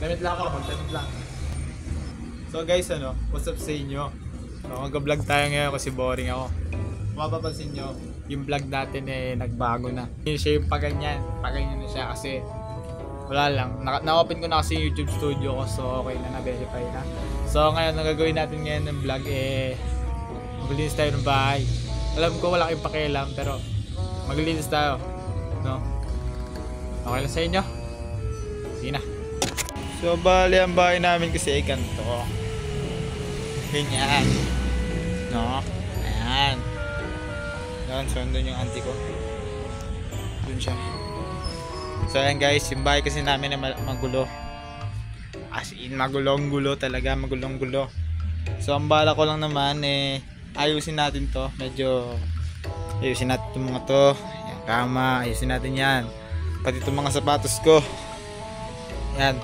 Damit lang ako, magdamit lang. So guys, ano, what's up sa inyo? So, mag-vlog tayo ngayon kasi boring ako. Mapapansin nyo, yung vlog natin eh nagbago na. Hindi siya yung paganyan na siya kasi wala lang. Na-open ko na kasi yung YouTube studio ko, so okay na, na-verify na. So ngayon, ang gagawin natin ngayon ng vlog eh maglinis tayo ng bahay. Alam ko wala kayong pakialam pero maglinis tayo, no? Okay lang sa inyo? Sige na. So bali ang bahay namin kasi ay ganito. Ganyan, no? Ayan. Yan, so nandun yung auntie ko. Dun siya. So ayan guys, yung bahay kasi namin ay magulo. As in magulong-gulo talaga, magulong-gulo. So ang bala ko lang naman eh ayusin natin to. Medyo ayusin natin itong mga to. Ayan, kama, ayusin natin yan. Pati itong mga sapatos ko. Yan.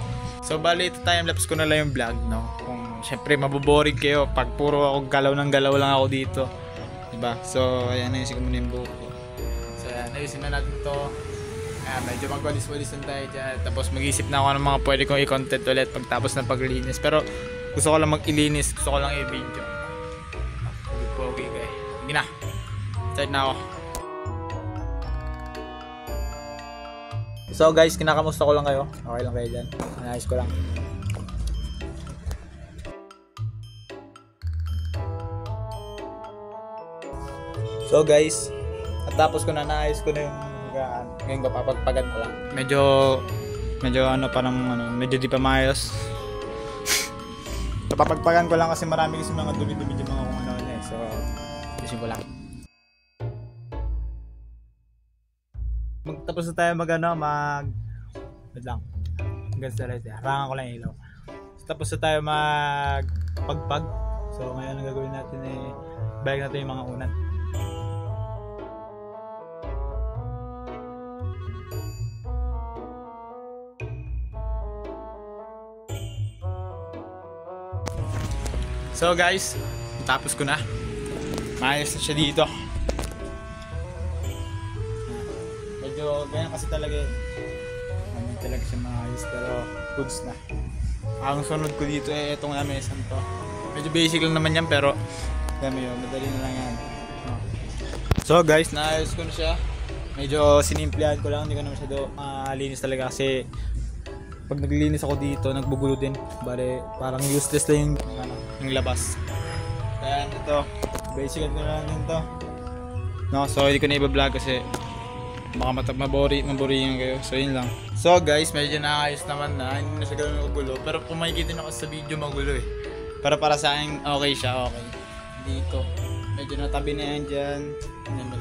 So bali ito time-lapse ko na lang yung vlog, no? Kung syempre maboboring kayo pag puro ako galaw ng galaw lang ako dito, diba? So ayan, ayusin ko muna yung buhok ko. So ayan, ayusin na natin to. Ayan, medyo magwalis-walis na tayo dyan. Tapos mag-isip na ako ng mga pwede kong i-content ulit pagtapos ng paglinis. Pero gusto ko lang mag-ilinis, gusto ko lang i-video. Okay guys, sige na, start na ako. So guys, kinakamusta ko lang kayo. Okay lang kayo dyan, anayos ko lang. So guys, at tapos ko na, naayos ko na yung ngayon papagpagan ko lang. Medyo ano parang ano, medyo di pa maayos. Papagpagan ko lang kasi marami kasi mga dumi-dumi yung mga kung ano eh. So, ayusin ko lang. Magtapos na tayo wait lang. Hanggang sa right. Harangan ko lang yung ilaw. So, tapos na tayo magpagpag. So, ngayon ang gagawin natin eh balik natin yung mga unan. So guys, tapos ko na. Maayos na siya dito. Medyo ganyan kasi talaga eh. Hindi talaga siya maayos pero goods na. Ang sunod ko dito eh itong lamesan to. Medyo basic lang naman yan pero dami yun, madali na lang yan. So guys, naayos ko na siya. Medyo sinimplihan ko lang, hindi ko na masyado linis talaga kasi pag naglinis ako dito, nagbugulo din. Bale, parang useless lang yung labas. Kaya ito, basic ko na lang din to. No, so hindi ko na i-vlog kasi baka maboring kayo. So yun lang. So guys, medyo naayos naman na. Hindi na siya gano'n magulo. Pero kung makikita nyo kasi sa video, magulo eh. Pero para sa akin, okay siya, okay. Dito, medyo natabi na yan dyan.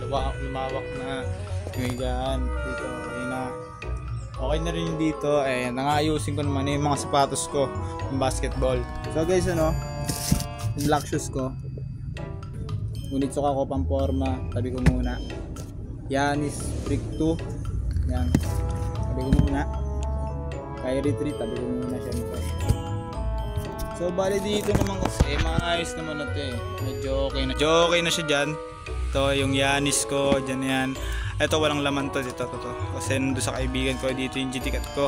Lumawak na. Tumigaan. Dito, okay na. Okay na rin dito, eh, nangaayusin ko naman yung mga sapatos ko, yung basketball. So guys, ano, yung black shoes ko, ngunit suka ko pang forma, tabi ko muna. Yanis Freak 2, yan, tabi ko muna. Kyrie 3, tabi ko muna siya nito. So bali dito naman kasi, maayos naman na ito eh, medyo okay na siya dyan. Ito yung Yanis ko, dyan yan. Ito walang laman to dito to. Kasi nandun sa kaibigan ko dito yung GT cat ko.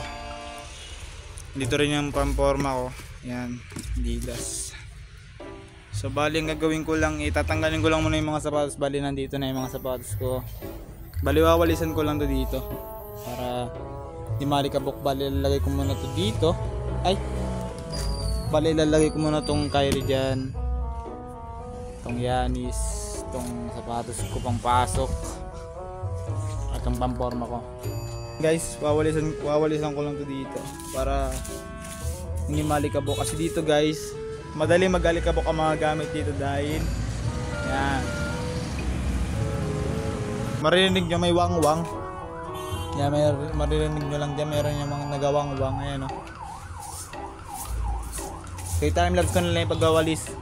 Dito rin yung pamporma ko. Yan, Adidas. So bali ang gagawin ko lang, itatanggalin ko lang muna yung mga sapatos. Bali nandito na yung mga sapatos ko. Bali wawalisan ko lang to dito para di malikabok. Bali lalagay ko muna to dito. Ay. Bali lalagay ko muna tong Kyrie diyan. Tong Yanis, tong sapatos ko pang pasok. At ang pamporma ko. Guys, wawalisan ko lang to dito para hindi malikabok kasi dito guys, madali magalikabok ang mga gamit dito dahil yan. Marinig nyo may wangwang. Yan, marinig nyo lang dyan, meron yung mga nagawangwang. Ayan o. So time-lapse ko na lang yung pagwawalis.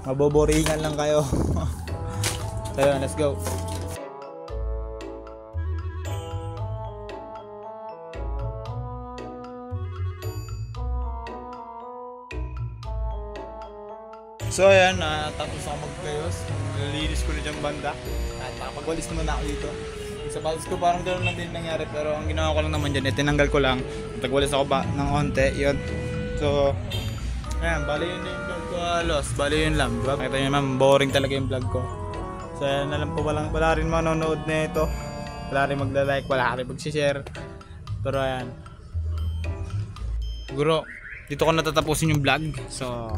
Maboboringan lang kayo. So yun, let's go. So ayan, tapos ako magkayos. Nalinis ko na dyan banda. At nakapagwalis naman ako dito. Sa sapatos ko parang gano'n lang din nangyari, pero ang ginawa ko lang naman dyan, tinanggal ko lang, tagwalis ako ba ng onte, yun. So, ayan, bali yun yung vlog ko halos, bali yun lang, diba? Nakita nyo naman, boring talaga yung vlog ko. So ayan, alam po, wala rin manonood na ito, wala rin magla-like, wala rin mag-share. Pero ayan, siguro, dito ko natatapusin yung vlog. So,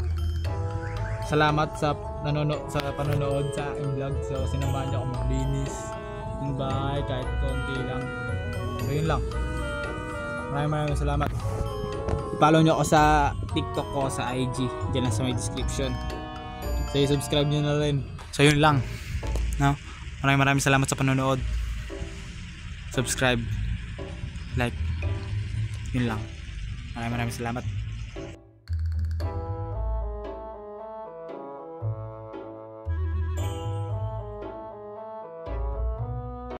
salamat sa panonood sa aking vlog. So, sinamahan niyo ako maglinis ng bahay kahit konti lang. So, yun lang. Maraming salamat. Follow nyo ako sa TikTok ko, sa IG. Diyan lang sa may description. So, subscribe nyo na rin. So, yun lang. No? Maraming salamat sa panonood. Subscribe. Like. Yun lang. Maraming salamat.